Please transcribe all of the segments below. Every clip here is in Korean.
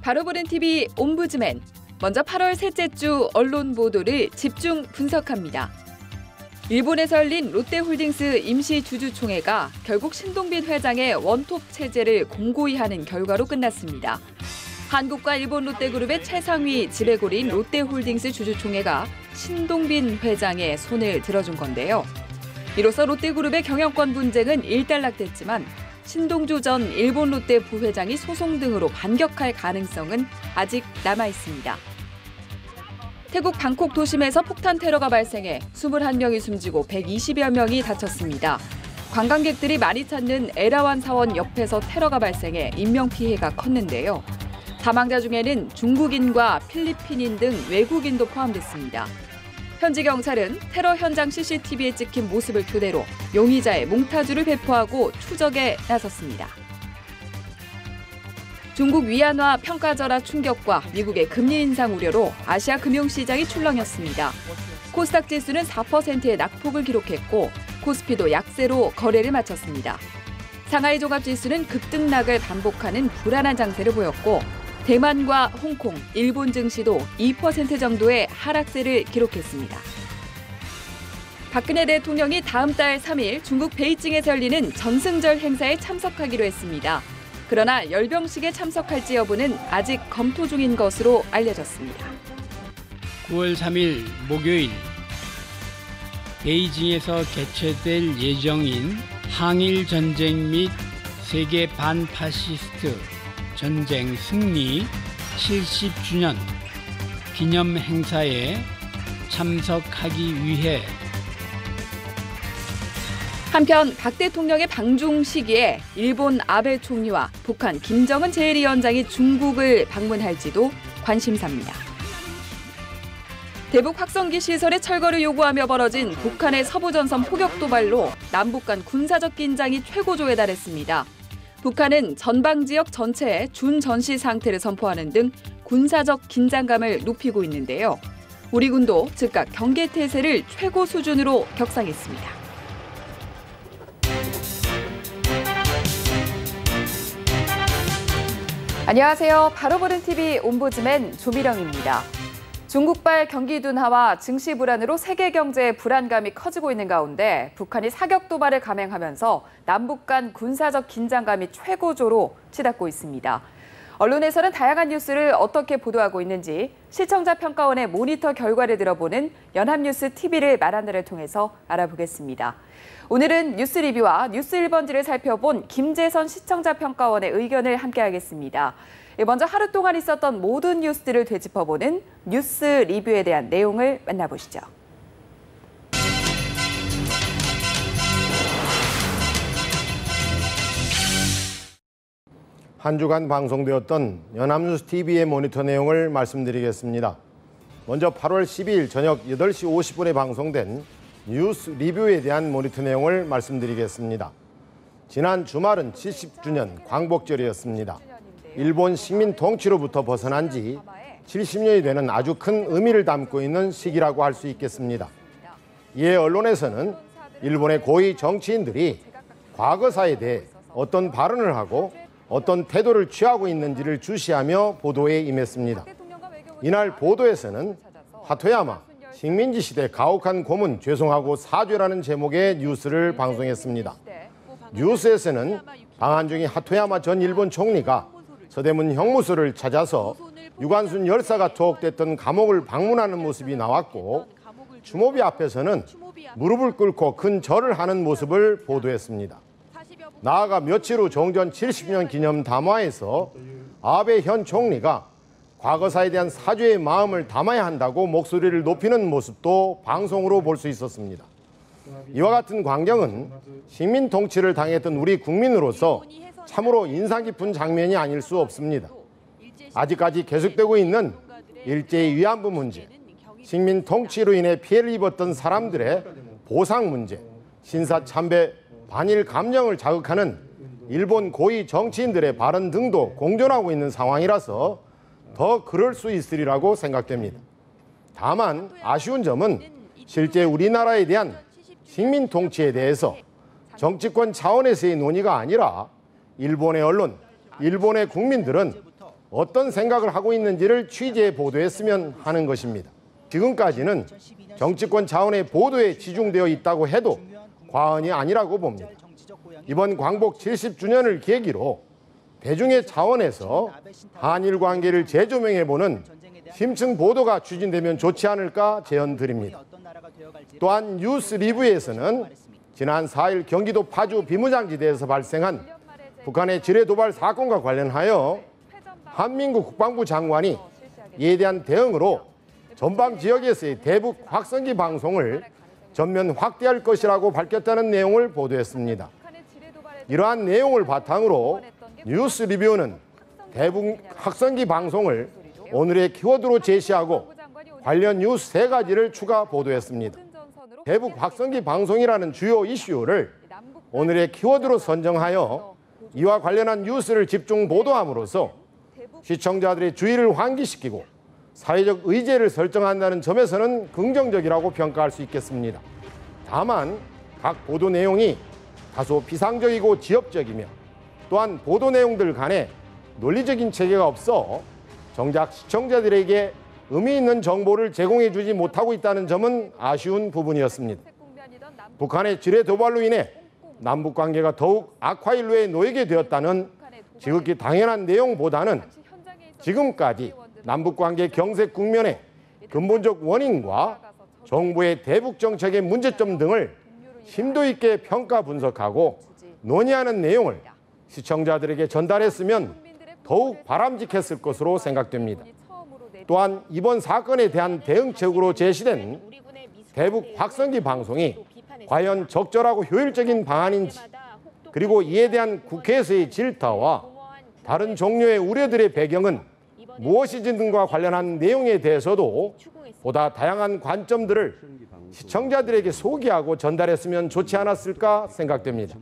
바로보는 TV 옴부즈맨. 먼저 8월 셋째 주 언론 보도를 집중 분석합니다. 일본에서 열린 롯데홀딩스 임시주주총회가 결국 신동빈 회장의 원톱 체제를 공고히 하는 결과로 끝났습니다. 한국과 일본 롯데그룹의 최상위 지배구리인 롯데홀딩스 주주총회가 신동빈 회장의 손을 들어준 건데요. 이로써 롯데그룹의 경영권 분쟁은 일단락됐지만 신동주 전 일본 롯데 부회장이 소송 등으로 반격할 가능성은 아직 남아 있습니다. 태국 방콕 도심에서 폭탄 테러가 발생해 21명이 숨지고 120여 명이 다쳤습니다. 관광객들이 많이 찾는 에라완 사원 옆에서 테러가 발생해 인명피해가 컸는데요. 사망자 중에는 중국인과 필리핀인 등 외국인도 포함됐습니다. 현지 경찰은 테러 현장 CCTV에 찍힌 모습을 토대로 용의자의 몽타주를 배포하고 추적에 나섰습니다. 중국 위안화 평가절하 충격과 미국의 금리 인상 우려로 아시아 금융시장이 출렁였습니다. 코스닥 지수는 4%의 낙폭을 기록했고 코스피도 약세로 거래를 마쳤습니다. 상하이 종합지수는 급등락을 반복하는 불안한 장세를 보였고 대만과 홍콩, 일본 증시도 2% 정도의 하락세를 기록했습니다. 박근혜 대통령이 다음 달 3일 중국 베이징에서 열리는 전승절 행사에 참석하기로 했습니다. 그러나 열병식에 참석할지 여부는 아직 검토 중인 것으로 알려졌습니다. 9월 3일 목요일 베이징에서 개최될 예정인 항일 전쟁 및 세계 반파시스트 전쟁 승리 70주년 기념 행사에 참석하기 위해 한편 박 대통령의 방중 시기에 일본 아베 총리와 북한 김정은 제1위원장이 중국을 방문할지도 관심사입니다. 대북 확성기 시설의 철거를 요구하며 벌어진 북한의 서부전선 포격 도발로 남북 간 군사적 긴장이 최고조에 달했습니다. 북한은 전방 지역 전체에 준전시 상태를 선포하는 등 군사적 긴장감을 높이고 있는데요. 우리 군도 즉각 경계태세를 최고 수준으로 격상했습니다. 안녕하세요. 바로보는 TV 옴부즈맨 조미령입니다. 중국발 경기 둔화와 증시 불안으로 세계 경제의 불안감이 커지고 있는 가운데 북한이 사격 도발을 감행하면서 남북 간 군사적 긴장감이 최고조로 치닫고 있습니다. 언론에서는 다양한 뉴스를 어떻게 보도하고 있는지 시청자 평가원의 모니터 결과를 들어보는 연합뉴스 TV를 말하늘을 통해서 알아보겠습니다. 오늘은 뉴스 리뷰와 뉴스 1번지를 살펴본 김재선 시청자 평가원의 의견을 함께하겠습니다. 먼저 하루 동안 있었던 모든 뉴스들을 되짚어보는 뉴스 리뷰에 대한 내용을 만나보시죠. 한 주간 방송되었던 연합뉴스 TV의 모니터 내용을 말씀드리겠습니다. 먼저 8월 12일 저녁 8시 50분에 방송된 뉴스 리뷰에 대한 모니터 내용을 말씀드리겠습니다. 지난 주말은 70주년 광복절이었습니다. 일본 식민 통치로부터 벗어난 지 70년이 되는 아주 큰 의미를 담고 있는 시기라고 할 수 있겠습니다. 이에 언론에서는 일본의 고위 정치인들이 과거사에 대해 어떤 발언을 하고 어떤 태도를 취하고 있는지를 주시하며 보도에 임했습니다. 이날 보도에서는 하토야마 식민지 시대 가혹한 고문 죄송하고 사죄라는 제목의 뉴스를 방송했습니다. 뉴스에서는 방한 중인 하토야마 전 일본 총리가 서대문 형무소를 찾아서 유관순 열사가 투옥됐던 감옥을 방문하는 모습이 나왔고 주모비 앞에서는 무릎을 꿇고 큰 절을 하는 모습을 보도했습니다. 나아가 며칠 후 종전 70년 기념 담화에서 아베 현 총리가 과거사에 대한 사죄의 마음을 담아야 한다고 목소리를 높이는 모습도 방송으로 볼 수 있었습니다. 이와 같은 광경은 식민 통치를 당했던 우리 국민으로서 참으로 인상 깊은 장면이 아닐 수 없습니다. 아직까지 계속되고 있는 일제히 위안부 문제, 식민 통치로 인해 피해를 입었던 사람들의 보상 문제, 신사참배, 반일 감정을 자극하는 일본 고위 정치인들의 발언 등도 공존하고 있는 상황이라서 더 그럴 수 있으리라고 생각됩니다. 다만 아쉬운 점은 실제 우리나라에 대한 식민 통치에 대해서 정치권 차원에서의 논의가 아니라 일본의 언론, 일본의 국민들은 어떤 생각을 하고 있는지를 취재해 보도했으면 하는 것입니다. 지금까지는 정치권 차원의 보도에 치중되어 있다고 해도 과언이 아니라고 봅니다. 이번 광복 70주년을 계기로 대중의 차원에서 한일 관계를 재조명해보는 심층 보도가 추진되면 좋지 않을까 제언드립니다. 또한 뉴스 리뷰에서는 지난 4일 경기도 파주 비무장지대에서 발생한 북한의 지뢰 도발 사건과 관련하여 한민국 국방부 장관이 이에 대한 대응으로 전방 지역에서의 대북 확성기 방송을 전면 확대할 것이라고 밝혔다는 내용을 보도했습니다. 이러한 내용을 바탕으로 뉴스 리뷰는 대북 확성기 방송을 오늘의 키워드로 제시하고 관련 뉴스 3가지를 추가 보도했습니다. 대북 확성기 방송이라는 주요 이슈를 오늘의 키워드로 선정하여 이와 관련한 뉴스를 집중 보도함으로써 시청자들의 주의를 환기시키고 사회적 의제를 설정한다는 점에서는 긍정적이라고 평가할 수 있겠습니다. 다만 각 보도 내용이 다소 비상적이고 지엽적이며 또한 보도 내용들 간에 논리적인 체계가 없어 정작 시청자들에게 의미 있는 정보를 제공해 주지 못하고 있다는 점은 아쉬운 부분이었습니다. 북한의 지뢰 도발로 인해 남북관계가 더욱 악화일로에 놓이게 되었다는 지극히 당연한 내용보다는 지금까지 남북관계 경색 국면의 근본적 원인과 정부의 대북 정책의 문제점 등을 심도 있게 평가 분석하고 논의하는 내용을 시청자들에게 전달했으면 더욱 바람직했을 것으로 생각됩니다. 또한 이번 사건에 대한 대응책으로 제시된 대북 확성기 방송이 과연 적절하고 효율적인 방안인지, 그리고 이에 대한 국회에서의 질타와 다른 종류의 우려들의 배경은 무엇이지 등과 관련한 내용에 대해서도 보다 다양한 관점들을 시청자들에게 소개하고 전달했으면 좋지 않았을까 생각됩니다.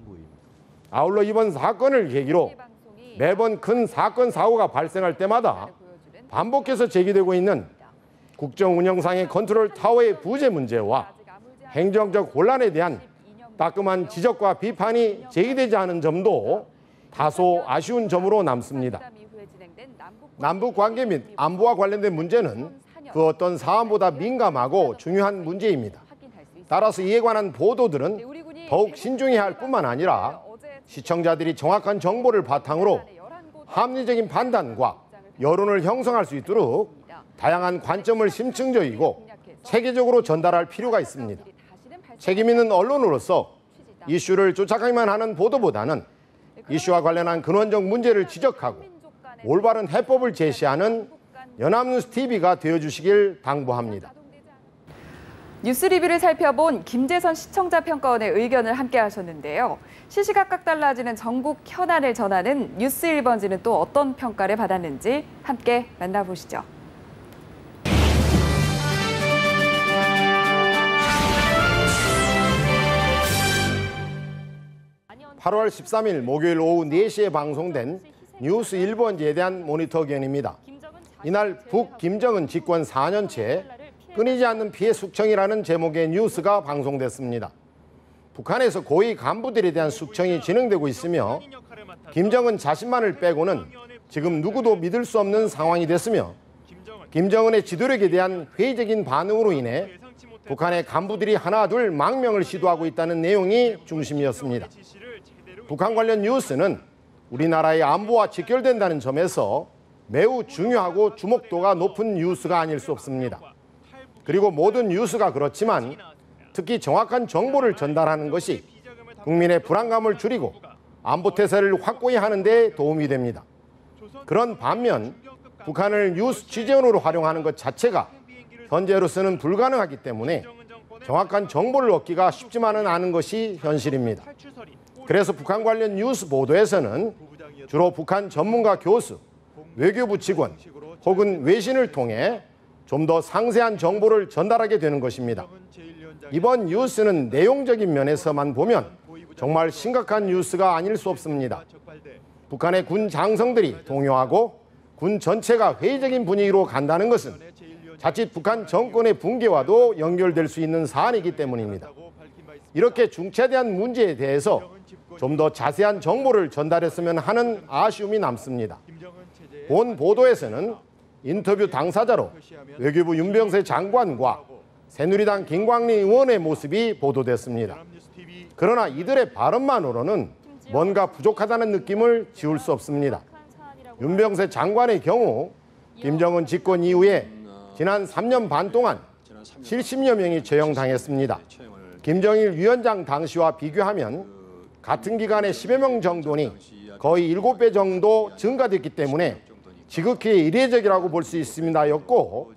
아울러 이번 사건을 계기로 매번 큰 사건 사고가 발생할 때마다 반복해서 제기되고 있는 국정 운영상의 컨트롤 타워의 부재 문제와 행정적 혼란에 대한 따끔한 지적과 비판이 제기되지 않은 점도 다소 아쉬운 점으로 남습니다. 남북 관계 및 안보와 관련된 문제는 그 어떤 사안보다 민감하고 중요한 문제입니다. 따라서 이에 관한 보도들은 더욱 신중해야 할 뿐만 아니라 시청자들이 정확한 정보를 바탕으로 합리적인 판단과 여론을 형성할 수 있도록 다양한 관점을 심층적이고 체계적으로 전달할 필요가 있습니다. 책임 있는 언론으로서 이슈를 쫓아가기만 하는 보도보다는 이슈와 관련한 근원적 문제를 지적하고 올바른 해법을 제시하는 연합뉴스 TV가 되어주시길 당부합니다. 뉴스 리뷰를 살펴본 김재선 시청자평가원의 의견을 함께 하셨는데요. 시시각각 달라지는 전국 현안을 전하는 뉴스 1번지는 또 어떤 평가를 받았는지 함께 만나보시죠. 8월 13일 목요일 오후 4시에 방송된 뉴스 1번지에 대한 모니터 의견입니다. 이날 북 김정은 집권 4년째 끊이지 않는 피해 숙청이라는 제목의 뉴스가 방송됐습니다. 북한에서 고위 간부들에 대한 숙청이 진행되고 있으며 김정은 자신만을 빼고는 지금 누구도 믿을 수 없는 상황이 됐으며 김정은의 지도력에 대한 회의적인 반응으로 인해 북한의 간부들이 하나둘 망명을 시도하고 있다는 내용이 중심이었습니다. 북한 관련 뉴스는 우리나라의 안보와 직결된다는 점에서 매우 중요하고 주목도가 높은 뉴스가 아닐 수 없습니다. 그리고 모든 뉴스가 그렇지만 특히 정확한 정보를 전달하는 것이 국민의 불안감을 줄이고 안보 태세를 확고히 하는 데 도움이 됩니다. 그런 반면 북한을 뉴스 취재원으로 활용하는 것 자체가 현재로서는 불가능하기 때문에 정확한 정보를 얻기가 쉽지만은 않은 것이 현실입니다. 그래서 북한 관련 뉴스 보도에서는 주로 북한 전문가 교수, 외교부 직원 혹은 외신을 통해 좀 더 상세한 정보를 전달하게 되는 것입니다. 이번 뉴스는 내용적인 면에서만 보면 정말 심각한 뉴스가 아닐 수 없습니다. 북한의 군 장성들이 동요하고 군 전체가 회의적인 분위기로 간다는 것은 자칫 북한 정권의 붕괴와도 연결될 수 있는 사안이기 때문입니다. 이렇게 중차대한 문제에 대해서 좀 더 자세한 정보를 전달했으면 하는 아쉬움이 남습니다. 본 보도에서는 인터뷰 당사자로 외교부 윤병세 장관과 새누리당 김광림 의원의 모습이 보도됐습니다. 그러나 이들의 발언만으로는 뭔가 부족하다는 느낌을 지울 수 없습니다. 윤병세 장관의 경우 김정은 집권 이후에 지난 3년 반 동안 70여 명이 처형당했습니다. 김정일 위원장 당시와 비교하면 같은 기간에 10여 명 정도니 거의 7배 정도 증가됐기 때문에 지극히 이례적이라고 볼 수 있습니다였고,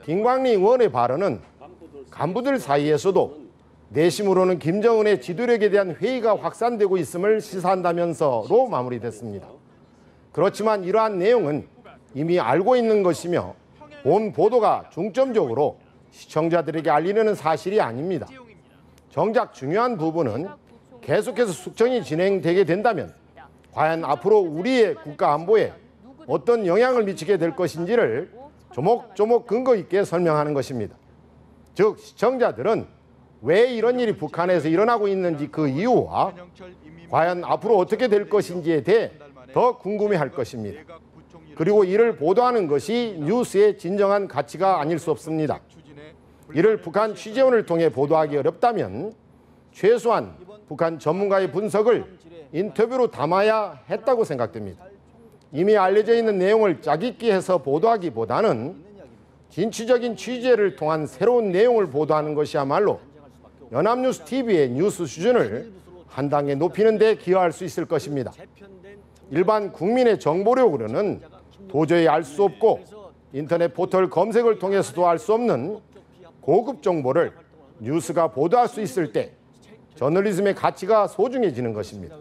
김광림 의원의 발언은 간부들 사이에서도 내심으로는 김정은의 지도력에 대한 회의가 확산되고 있음을 시사한다면서로 마무리됐습니다. 그렇지만 이러한 내용은 이미 알고 있는 것이며 본 보도가 중점적으로 시청자들에게 알리려는 사실이 아닙니다. 정작 중요한 부분은 계속해서 숙청이 진행되게 된다면 과연 앞으로 우리의 국가 안보에 어떤 영향을 미치게 될 것인지를 조목조목 근거 있게 설명하는 것입니다. 즉 시청자들은 왜 이런 일이 북한에서 일어나고 있는지 그 이유와 과연 앞으로 어떻게 될 것인지에 대해 더 궁금해할 것입니다. 그리고 이를 보도하는 것이 뉴스의 진정한 가치가 아닐 수 없습니다. 이를 북한 취재원을 통해 보도하기 어렵다면 최소한 북한 전문가의 분석을 인터뷰로 담아야 했다고 생각됩니다. 이미 알려져 있는 내용을 짜깁기 해서 보도하기보다는 진취적인 취재를 통한 새로운 내용을 보도하는 것이야말로 연합뉴스 TV의 뉴스 수준을 한 단계 높이는 데 기여할 수 있을 것입니다. 일반 국민의 정보력으로는 도저히 알 수 없고 인터넷 포털 검색을 통해서도 알 수 없는 고급 정보를 뉴스가 보도할 수 있을 때 저널리즘의 가치가 소중해지는 것입니다.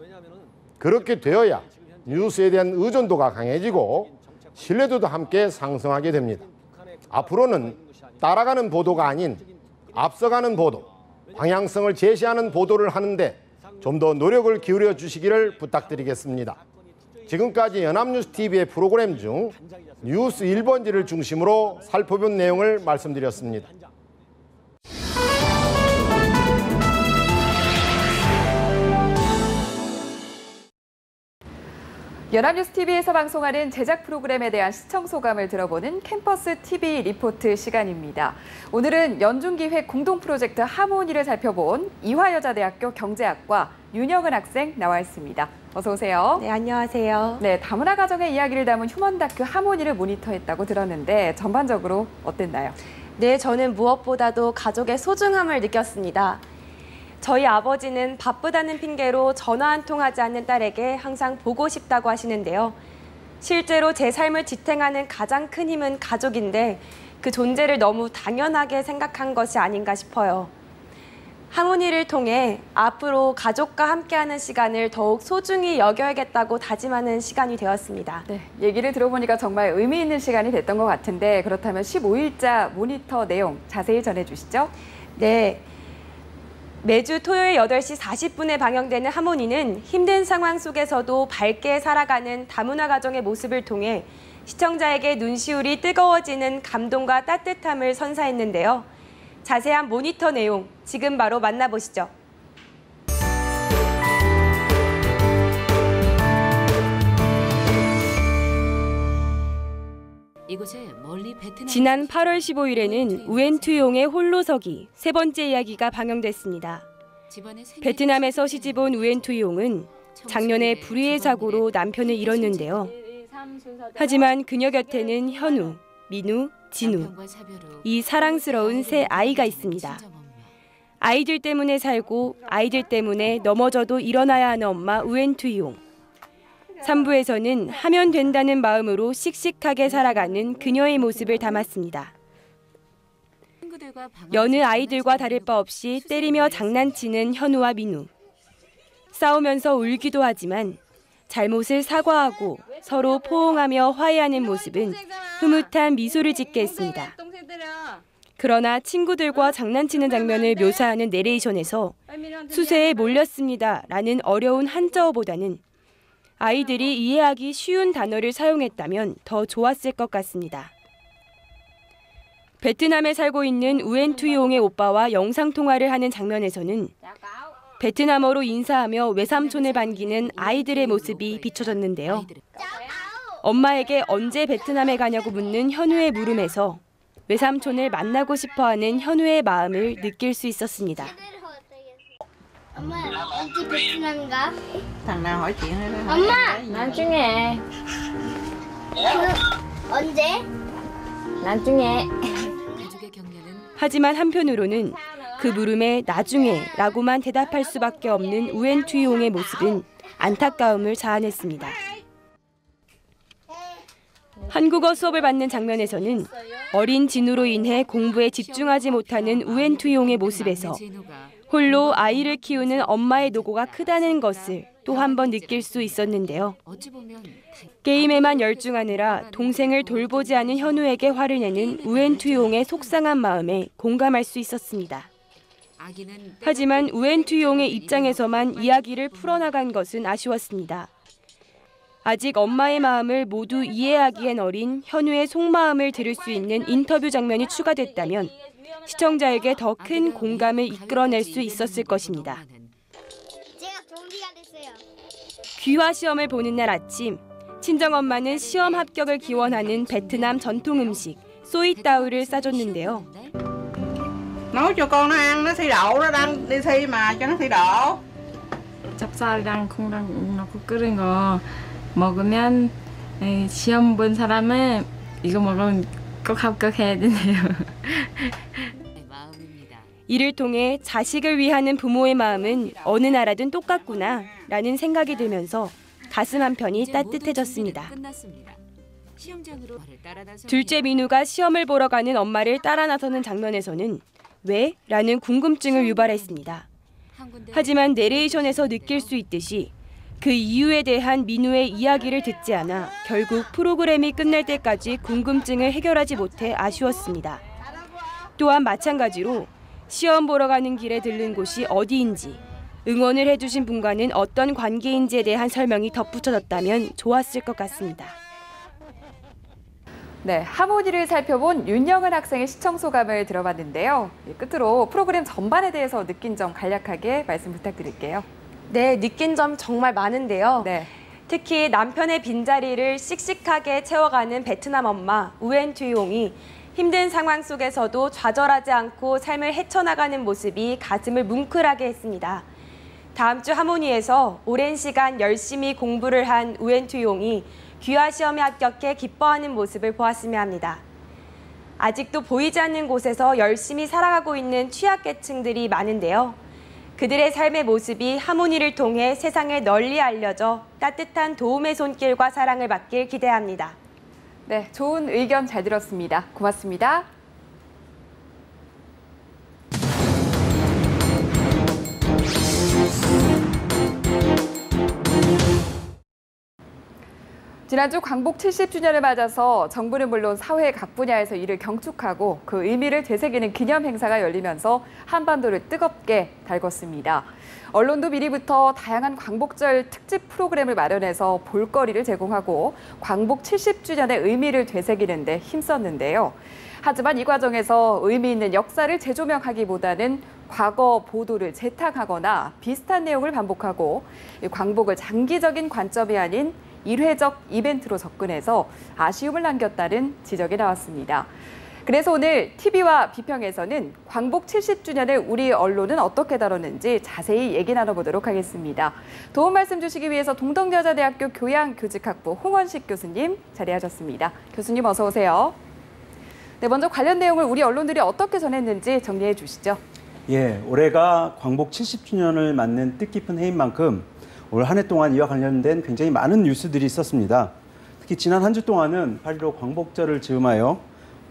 그렇게 되어야 뉴스에 대한 의존도가 강해지고 신뢰도도 함께 상승하게 됩니다. 앞으로는 따라가는 보도가 아닌 앞서가는 보도, 방향성을 제시하는 보도를 하는데 좀 더 노력을 기울여 주시기를 부탁드리겠습니다. 지금까지 연합뉴스 TV의 프로그램 중 뉴스 1번지를 중심으로 살펴본 내용을 말씀드렸습니다. 연합뉴스 TV에서 방송하는 제작 프로그램에 대한 시청 소감을 들어보는 캠퍼스 TV 리포트 시간입니다. 오늘은 연중기획 공동 프로젝트 하모니를 살펴본 이화여자대학교 경제학과 윤영은 학생 나와 있습니다. 어서 오세요. 네, 안녕하세요. 네, 다문화 가정의 이야기를 담은 휴먼 다큐 하모니를 모니터했다고 들었는데 전반적으로 어땠나요? 네, 저는 무엇보다도 가족의 소중함을 느꼈습니다. 저희 아버지는 바쁘다는 핑계로 전화 한 통 하지 않는 딸에게 항상 보고 싶다고 하시는데요. 실제로 제 삶을 지탱하는 가장 큰 힘은 가족인데 그 존재를 너무 당연하게 생각한 것이 아닌가 싶어요. 하모니를 통해 앞으로 가족과 함께하는 시간을 더욱 소중히 여겨야겠다고 다짐하는 시간이 되었습니다. 네, 얘기를 들어보니까 정말 의미 있는 시간이 됐던 것 같은데 그렇다면 15일자 모니터 내용 자세히 전해주시죠. 네. 매주 토요일 8시 40분에 방영되는 하모니는 힘든 상황 속에서도 밝게 살아가는 다문화 가정의 모습을 통해 시청자에게 눈시울이 뜨거워지는 감동과 따뜻함을 선사했는데요. 자세한 모니터 내용 지금 바로 만나보시죠. 지난 8월 15일에는 우엔투용의 홀로서기 세 번째 이야기가 방영됐습니다. 베트남에서 시집온 우엔투용은 작년에 불의의 사고로 남편을 잃었는데요. 하지만 그녀 곁에는 현우, 민우, 진우, 이 사랑스러운 세 아이가 있습니다. 아이들 때문에 살고 아이들 때문에 넘어져도 일어나야 하는 엄마 우엔투용. 3부에서는 하면 된다는 마음으로 씩씩하게 살아가는 그녀의 모습을 담았습니다. 여느 아이들과 다를 바 없이 때리며 장난치는 현우와 민우. 싸우면서 울기도 하지만 잘못을 사과하고 서로 포옹하며 화해하는 모습은 흐뭇한 미소를 짓게 했습니다. 그러나 친구들과 장난치는 장면을 묘사하는 내레이션에서 수세에 몰렸습니다라는 어려운 한자어보다는 아이들이 이해하기 쉬운 단어를 사용했다면 더 좋았을 것 같습니다. 베트남에 살고 있는 우엔투용의 오빠와 영상통화를 하는 장면에서는 베트남어로 인사하며 외삼촌을 반기는 아이들의 모습이 비춰졌는데요. 엄마에게 언제 베트남에 가냐고 묻는 현우의 물음에서 외삼촌을 만나고 싶어하는 현우의 마음을 느낄 수 있었습니다. 엄마 언제 베트남 가? Thằng nào hỏi chuyện nữa đó. 엄마! 나중에 언제? 나중에 하지만 한편으로는 그 물음에 나중에라고만 대답할 수밖에 없는 우엔투이옹의 모습은 안타까움을 자아냈습니다. 한국어 수업을 받는 장면에서는 어린 진우로 인해 공부에 집중하지 못하는 우엔투이옹의 모습에서 홀로 아이를 키우는 엄마의 노고가 크다는 것을 또 한 번 느낄 수 있었는데요. 게임에만 열중하느라 동생을 돌보지 않은 현우에게 화를 내는 우엔투이옹의 속상한 마음에 공감할 수 있었습니다. 하지만 우엔투이옹의 입장에서만 이야기를 풀어나간 것은 아쉬웠습니다. 아직 엄마의 마음을 모두 이해하기엔 어린 현우의 속마음을 들을 수 있는 인터뷰 장면이 추가됐다면 시청자에게 더 큰 공감을 이끌어낼 수 있었을 것입니다. 제가 좀비가 됐어요. 귀화 시험을 보는 날 아침, 친정엄마는 시험 합격을 기원하는 베트남 전통 음식 소이따우를 싸줬는데요. Nấu cho con nó ăn, nó thi đậu, nó đang đi thi mà cho nó thi đậu. 찹쌀이랑 콩랑 넣고 끓인 거 먹으면 시험 본 사람은 이거 먹으면 꼭 합격해야 되네요. 이를 통해 자식을 위하는 부모의 마음은 어느 나라든 똑같구나 라는 생각이 들면서 가슴 한편이 따뜻해졌습니다. 둘째 민우가 시험을 보러 가는 엄마를 따라 나서는 장면에서는 왜? 라는 궁금증을 유발했습니다. 하지만 내레이션에서 느낄 수 있듯이 그 이유에 대한 민우의 이야기를 듣지 않아 결국 프로그램이 끝날 때까지 궁금증을 해결하지 못해 아쉬웠습니다. 또한 마찬가지로 시험 보러 가는 길에 들른 곳이 어디인지, 응원을 해주신 분과는 어떤 관계인지에 대한 설명이 덧붙여졌다면 좋았을 것 같습니다. 네, 하모니를 살펴본 윤영은 학생의 시청 소감을 들어봤는데요. 끝으로 프로그램 전반에 대해서 느낀 점 간략하게 말씀 부탁드릴게요. 네, 느낀 점 정말 많은데요. 네. 특히 남편의 빈자리를 씩씩하게 채워가는 베트남 엄마 우엔투이옹이 힘든 상황 속에서도 좌절하지 않고 삶을 헤쳐나가는 모습이 가슴을 뭉클하게 했습니다. 다음 주 하모니에서 오랜 시간 열심히 공부를 한 우엔투이옹이 귀화 시험에 합격해 기뻐하는 모습을 보았으면 합니다. 아직도 보이지 않는 곳에서 열심히 살아가고 있는 취약계층들이 많은데요. 그들의 삶의 모습이 하모니를 통해 세상에 널리 알려져 따뜻한 도움의 손길과 사랑을 받길 기대합니다. 네, 좋은 의견 잘 들었습니다. 고맙습니다. 지난주 광복 70주년을 맞아서 정부는 물론 사회 각 분야에서 이를 경축하고 그 의미를 되새기는 기념 행사가 열리면서 한반도를 뜨겁게 달궜습니다. 언론도 미리부터 다양한 광복절 특집 프로그램을 마련해서 볼거리를 제공하고 광복 70주년의 의미를 되새기는 데 힘썼는데요. 하지만 이 과정에서 의미 있는 역사를 재조명하기보다는 과거 보도를 재탕하거나 비슷한 내용을 반복하고 광복을 장기적인 관점이 아닌 일회적 이벤트로 접근해서 아쉬움을 남겼다는 지적이 나왔습니다. 그래서 오늘 TV와 비평에서는 광복 70주년을 우리 언론은 어떻게 다뤘는지 자세히 얘기 나눠보도록 하겠습니다. 도움 말씀 주시기 위해서 동덕여자대학교 교양교직학부 홍원식 교수님 자리하셨습니다. 교수님 어서 오세요. 네, 먼저 관련 내용을 우리 언론들이 어떻게 전했는지 정리해 주시죠. 예, 올해가 광복 70주년을 맞는 뜻깊은 해인 만큼 올 한 해 동안 이와 관련된 굉장히 많은 뉴스들이 있었습니다. 특히 지난 한 주 동안은 8.15 광복절을 즈음하여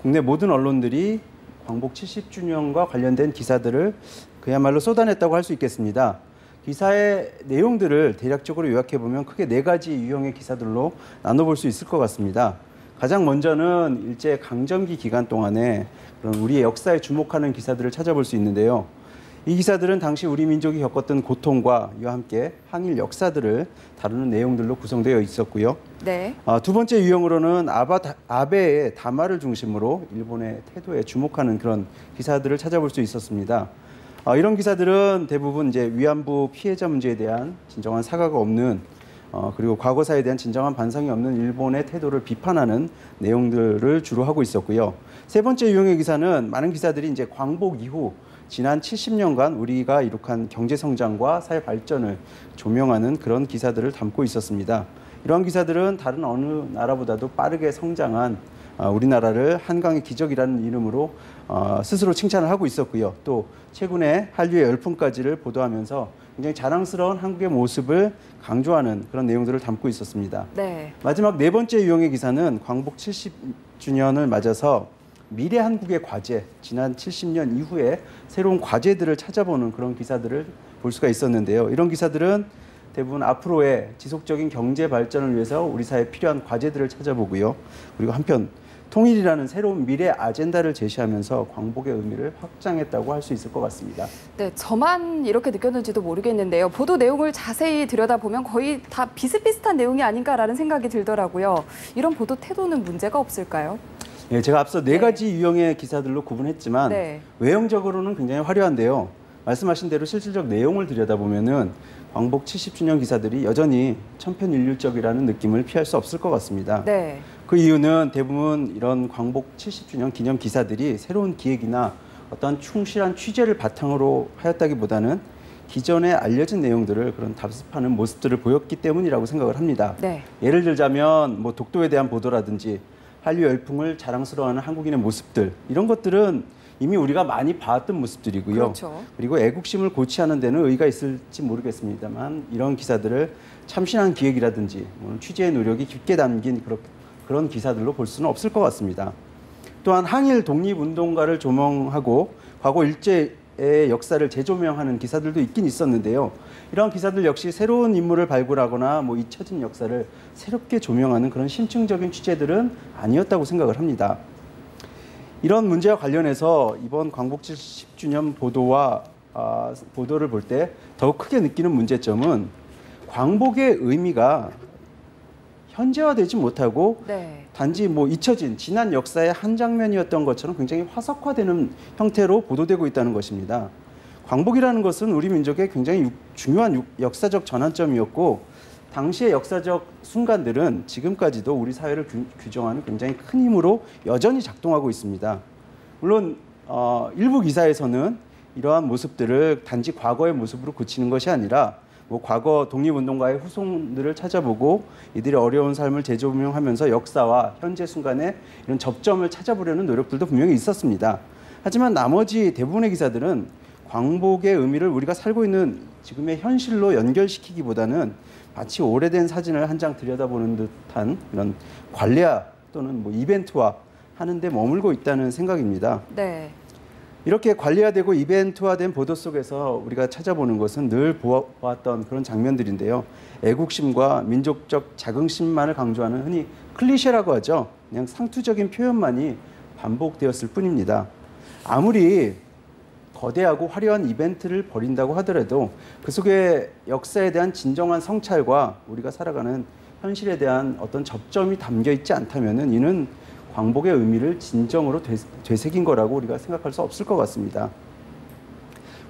국내 모든 언론들이 광복 70주년과 관련된 기사들을 그야말로 쏟아냈다고 할 수 있겠습니다. 기사의 내용들을 대략적으로 요약해보면 크게 4가지 유형의 기사들로 나눠볼 수 있을 것 같습니다. 가장 먼저는 일제 강점기 기간 동안에 그런 우리의 역사에 주목하는 기사들을 찾아볼 수 있는데요. 이 기사들은 당시 우리 민족이 겪었던 고통과 이와 함께 항일 역사들을 다루는 내용들로 구성되어 있었고요. 네. 두 번째 유형으로는 아베의 담화를 중심으로 일본의 태도에 주목하는 그런 기사들을 찾아볼 수 있었습니다. 이런 기사들은 대부분 이제 위안부 피해자 문제에 대한 진정한 사과가 없는 그리고 과거사에 대한 진정한 반성이 없는 일본의 태도를 비판하는 내용들을 주로 하고 있었고요. 세 번째 유형의 기사는 많은 기사들이 이제 광복 이후 지난 70년간 우리가 이룩한 경제 성장과 사회 발전을 조명하는 그런 기사들을 담고 있었습니다. 이러한 기사들은 다른 어느 나라보다도 빠르게 성장한 우리나라를 한강의 기적이라는 이름으로 스스로 칭찬을 하고 있었고요. 또 최근에 한류의 열풍까지를 보도하면서 굉장히 자랑스러운 한국의 모습을 강조하는 그런 내용들을 담고 있었습니다. 네. 마지막 네 번째 유형의 기사는 광복 70주년을 맞아서 미래 한국의 과제, 지난 70년 이후에 새로운 과제들을 찾아보는 그런 기사들을 볼 수가 있었는데요. 이런 기사들은 대부분 앞으로의 지속적인 경제 발전을 위해서 우리 사회에 필요한 과제들을 찾아보고요. 그리고 한편 통일이라는 새로운 미래 아젠다를 제시하면서 광복의 의미를 확장했다고 할 수 있을 것 같습니다. 네, 저만 이렇게 느꼈는지도 모르겠는데요. 보도 내용을 자세히 들여다보면 거의 다 비슷비슷한 내용이 아닌가라는 생각이 들더라고요. 이런 보도 태도는 문제가 없을까요? 네, 제가 앞서 네 가지 유형의 기사들로 구분했지만 외형적으로는 굉장히 화려한데요. 말씀하신 대로 실질적 내용을 들여다보면은 광복 70주년 기사들이 여전히 천편일률적이라는 느낌을 피할 수 없을 것 같습니다. 네. 그 이유는 대부분 이런 광복 70주년 기념 기사들이 새로운 기획이나 어떤 충실한 취재를 바탕으로 하였다기보다는 기존에 알려진 내용들을 그런 답습하는 모습들을 보였기 때문이라고 생각을 합니다. 네. 예를 들자면 뭐 독도에 대한 보도라든지 한류 열풍을 자랑스러워하는 한국인의 모습들, 이런 것들은 이미 우리가 많이 봐왔던 모습들이고요. 그렇죠. 그리고 애국심을 고취하는 데는 의의가 있을지 모르겠습니다만 이런 기사들을 참신한 기획이라든지 취재의 노력이 깊게 담긴 그런 기사들로 볼 수는 없을 것 같습니다. 또한 항일 독립운동가를 조명하고 과거 일제의 역사를 재조명하는 기사들도 있긴 있었는데요. 이런 기사들 역시 새로운 인물을 발굴하거나 잊혀진 역사를 새롭게 조명하는 그런 심층적인 취재들은 아니었다고 생각을 합니다. 이런 문제와 관련해서 이번 광복 70주년 보도를 볼 때 더욱 크게 느끼는 문제점은 광복의 의미가 현재화되지 못하고 단지 잊혀진 지난 역사의 한 장면이었던 것처럼 굉장히 화석화되는 형태로 보도되고 있다는 것입니다. 광복이라는 것은 우리 민족의 굉장히 중요한 역사적 전환점이었고 당시의 역사적 순간들은 지금까지도 우리 사회를 규정하는 굉장히 큰 힘으로 여전히 작동하고 있습니다. 물론 일부 기사에서는 이러한 모습들을 단지 과거의 모습으로 그치는 것이 아니라 과거 독립운동가의 후손들을 찾아보고 이들의 어려운 삶을 재조명하면서 역사와 현재 순간의 이런 접점을 찾아보려는 노력들도 분명히 있었습니다. 하지만 나머지 대부분의 기사들은 광복의 의미를 우리가 살고 있는 지금의 현실로 연결시키기보다는 마치 오래된 사진을 한 장 들여다보는 듯한 이런 관례화 또는 이벤트화 하는 데 머물고 있다는 생각입니다. 네. 이렇게 관리화되고 이벤트화된 보도 속에서 우리가 찾아보는 것은 늘 보았던 그런 장면들인데요. 애국심과 민족적 자긍심만을 강조하는 흔히 클리셰라고 하죠. 그냥 상투적인 표현만이 반복되었을 뿐입니다. 아무리 거대하고 화려한 이벤트를 벌인다고 하더라도 그 속에 역사에 대한 진정한 성찰과 우리가 살아가는 현실에 대한 어떤 접점이 담겨 있지 않다면 이는 광복의 의미를 진정으로 되새긴 거라고 우리가 생각할 수 없을 것 같습니다.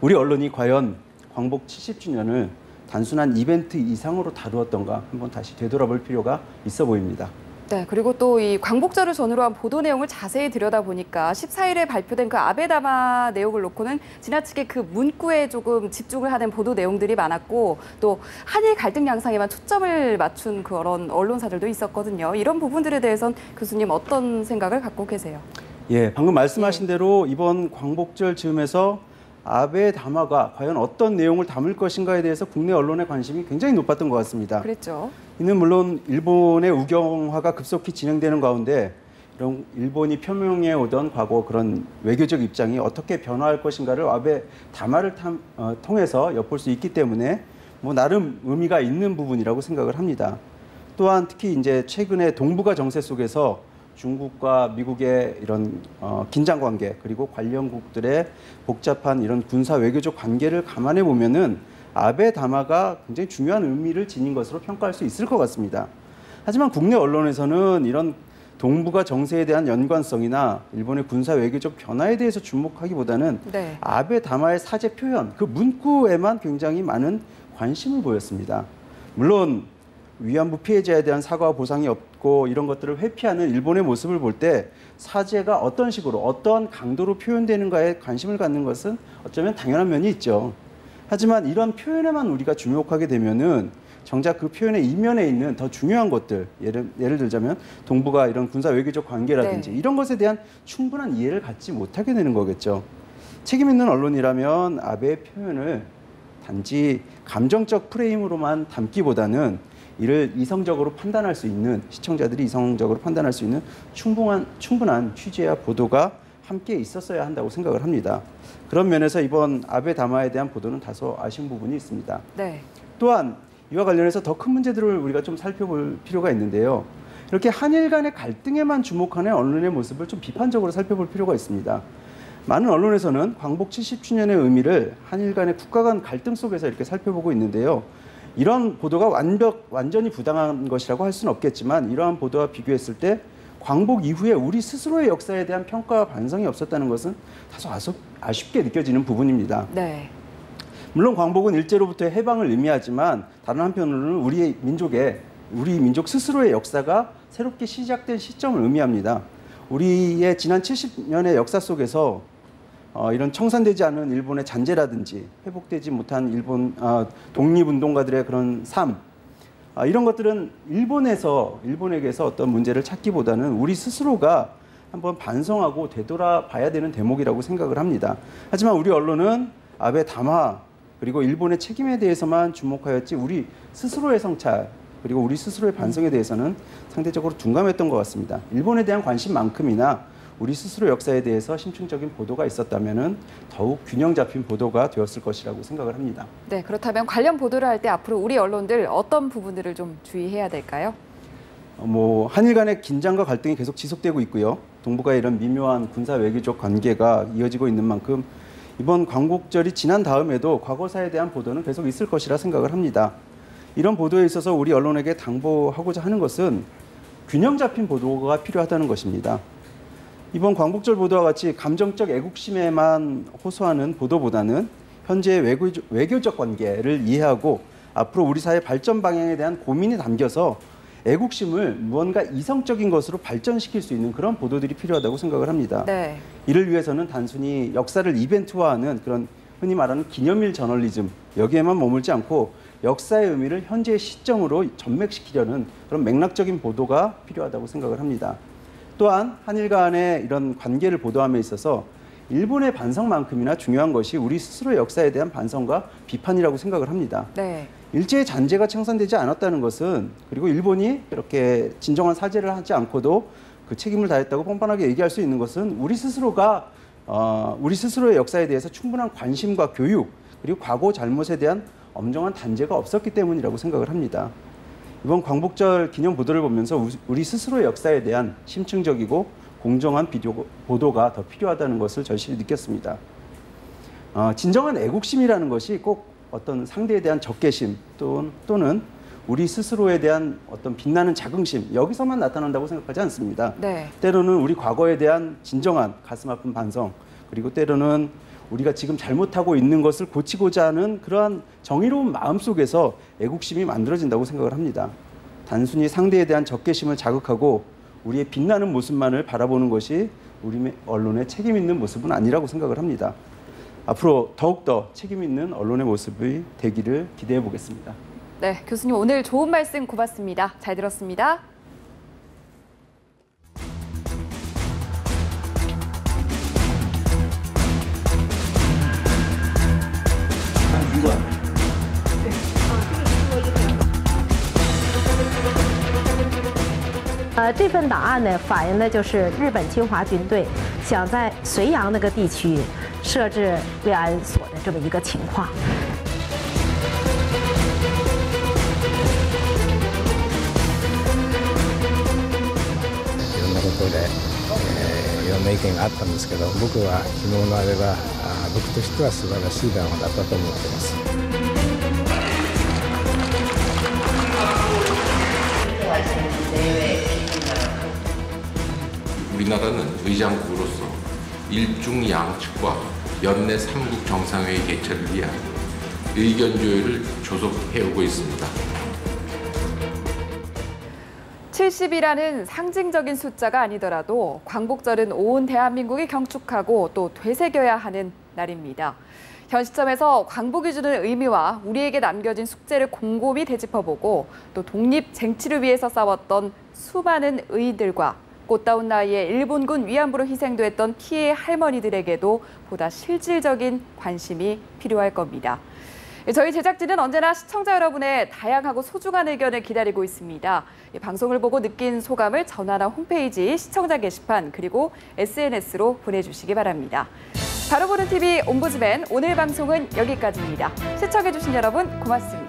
우리 언론이 과연 광복 70주년을 단순한 이벤트 이상으로 다루었던가 한번 다시 되돌아볼 필요가 있어 보입니다. 네, 그리고 또 이 광복절을 전후로 한 보도 내용을 자세히 들여다보니까 14일에 발표된 그 아베다마 내용을 놓고는 지나치게 그 문구에 조금 집중을 하는 보도 내용들이 많았고 또 한일 갈등 양상에만 초점을 맞춘 그런 언론사들도 있었거든요. 이런 부분들에 대해서는 교수님 어떤 생각을 갖고 계세요? 예, 방금 말씀하신 대로 이번 광복절 즈음에서 아베다마가 과연 어떤 내용을 담을 것인가에 대해서 국내 언론의 관심이 굉장히 높았던 것 같습니다. 그랬죠. 이는 물론 일본의 우경화가 급속히 진행되는 가운데 이런 일본이 표명해 오던 과거 그런 외교적 입장이 어떻게 변화할 것인가를 아베다마를 통해서 엿볼 수 있기 때문에 나름 의미가 있는 부분이라고 생각을 합니다. 또한 특히 이제 최근에 동북아 정세 속에서 중국과 미국의 이런 긴장 관계 그리고 관련국들의 복잡한 이런 군사 외교적 관계를 감안해 보면은 아베다마가 굉장히 중요한 의미를 지닌 것으로 평가할 수 있을 것 같습니다. 하지만 국내 언론에서는 이런 동북아 정세에 대한 연관성이나 일본의 군사 외교적 변화에 대해서 주목하기보다는 아베다마의 사제 표현, 그 문구에만 굉장히 많은 관심을 보였습니다. 물론 위안부 피해자에 대한 사과와 보상이 없고 이런 것들을 회피하는 일본의 모습을 볼 때 사죄가 어떤 식으로 어떠한 강도로 표현되는가에 관심을 갖는 것은 어쩌면 당연한 면이 있죠. 하지만 이런 표현에만 우리가 주목하게 되면은 정작 그 표현의 이면에 있는 더 중요한 것들, 예를 들자면 동북아 이런 군사 외교적 관계라든지 네. 이런 것에 대한 충분한 이해를 갖지 못하게 되는 거겠죠. 책임 있는 언론이라면 아베의 표현을 단지 감정적 프레임으로만 담기보다는 이를 이성적으로 판단할 수 있는, 시청자들이 이성적으로 판단할 수 있는 충분한 취재와 보도가 함께 있었어야 한다고 생각을 합니다. 그런 면에서 이번 아베 담화에 대한 보도는 다소 아쉬운 부분이 있습니다. 네. 또한 이와 관련해서 더 큰 문제들을 우리가 좀 살펴볼 필요가 있는데요. 이렇게 한일 간의 갈등에만 주목하는 언론의 모습을 좀 비판적으로 살펴볼 필요가 있습니다. 많은 언론에서는 광복 70주년의 의미를 한일 간의 국가 간 갈등 속에서 이렇게 살펴보고 있는데요. 이런 보도가 완전히 부당한 것이라고 할 수는 없겠지만 이러한 보도와 비교했을 때 광복 이후에 우리 스스로의 역사에 대한 평가와 반성이 없었다는 것은 다소 아쉽게 느껴지는 부분입니다. 네. 물론 광복은 일제로부터의 해방을 의미하지만 다른 한편으로는 우리 민족 스스로의 역사가 새롭게 시작된 시점을 의미합니다. 우리의 지난 70년의 역사 속에서 이런 청산되지 않은 일본의 잔재라든지 회복되지 못한 일본 독립운동가들의 그런 삶, 이런 것들은 일본에게서 어떤 문제를 찾기보다는 우리 스스로가 한번 반성하고 되돌아봐야 되는 대목이라고 생각을 합니다. 하지만 우리 언론은 아베 담화 그리고 일본의 책임에 대해서만 주목하였지 우리 스스로의 성찰 그리고 우리 스스로의 반성에 대해서는 상대적으로 둔감했던 것 같습니다. 일본에 대한 관심만큼이나 우리 스스로 역사에 대해서 심층적인 보도가 있었다면 더욱 균형 잡힌 보도가 되었을 것이라고 생각을 합니다. 네, 그렇다면 관련 보도를 할 때 앞으로 우리 언론들 어떤 부분들을 좀 주의해야 될까요? 한일 간의 긴장과 갈등이 계속 지속되고 있고요. 동북아의 이런 미묘한 군사 외교적 관계가 이어지고 있는 만큼 이번 광복절이 지난 다음에도 과거사에 대한 보도는 계속 있을 것이라 생각을 합니다. 이런 보도에 있어서 우리 언론에게 당부하고자 하는 것은 균형 잡힌 보도가 필요하다는 것입니다. 이번 광복절 보도와 같이 감정적 애국심에만 호소하는 보도보다는 현재의 외교적 관계를 이해하고 앞으로 우리 사회 발전 방향에 대한 고민이 담겨서 애국심을 무언가 이성적인 것으로 발전시킬 수 있는 그런 보도들이 필요하다고 생각을 합니다. 네. 이를 위해서는 단순히 역사를 이벤트화하는 그런 흔히 말하는 기념일 저널리즘, 여기에만 머물지 않고 역사의 의미를 현재의 시점으로 전맥시키려는 그런 맥락적인 보도가 필요하다고 생각을 합니다. 또한 한일 간의 이런 관계를 보도함에 있어서 일본의 반성만큼이나 중요한 것이 우리 스스로의 역사에 대한 반성과 비판이라고 생각을 합니다. 네. 일제의 잔재가 청산되지 않았다는 것은 그리고 일본이 이렇게 진정한 사죄를 하지 않고도 그 책임을 다했다고 뻔뻔하게 얘기할 수 있는 것은 우리 스스로가 우리 스스로의 역사에 대해서 충분한 관심과 교육 그리고 과거 잘못에 대한 엄정한 단죄가 없었기 때문이라고 생각을 합니다. 이번 광복절 기념 보도를 보면서 우리 스스로의 역사에 대한 심층적이고 공정한 보도가 더 필요하다는 것을 절실히 느꼈습니다. 진정한 애국심이라는 것이 꼭 어떤 상대에 대한 적개심 또는 우리 스스로에 대한 어떤 빛나는 자긍심 여기서만 나타난다고 생각하지 않습니다. 네. 때로는 우리 과거에 대한 진정한 가슴 아픈 반성 그리고 때로는 우리가 지금 잘못하고 있는 것을 고치고자 하는 그러한 정의로운 마음 속에서 애국심이 만들어진다고 생각을 합니다. 단순히 상대에 대한 적개심을 자극하고 우리의 빛나는 모습만을 바라보는 것이 우리 언론의 책임 있는 모습은 아니라고 생각을 합니다. 앞으로 더욱더 책임 있는 언론의 모습이 되기를 기대해 보겠습니다. 네, 교수님 오늘 좋은 말씀 고맙습니다. 잘 들었습니다.这份档案呢，反映的就是日本侵华军队想在绥阳那个地区设置慰安所的这么一个情况。いろんなことで、いろんな意見があったんですけど、僕は昨日のあれは僕としては素晴らしい談話だったと思っています。 우리나라는 의장국으로서 일중 양측과 연내 3국 정상회의 개최를 위한 의견 조율을 조속해오고 있습니다. 70이라는 상징적인 숫자가 아니더라도 광복절은 온 대한민국이 경축하고 또 되새겨야 하는 날입니다. 현 시점에서 광복이 주는 의미와 우리에게 남겨진 숙제를 곰곰이 되짚어보고 또 독립 쟁취를 위해서 싸웠던 수많은 의인들과 꽃다운 나이에 일본군 위안부로 희생됐던 피해 할머니들에게도 보다 실질적인 관심이 필요할 겁니다. 저희 제작진은 언제나 시청자 여러분의 다양하고 소중한 의견을 기다리고 있습니다. 방송을 보고 느낀 소감을 전화나 홈페이지, 시청자 게시판, 그리고 SNS로 보내주시기 바랍니다. 바로 보는 TV 옴부즈맨 오늘 방송은 여기까지입니다. 시청해주신 여러분 고맙습니다.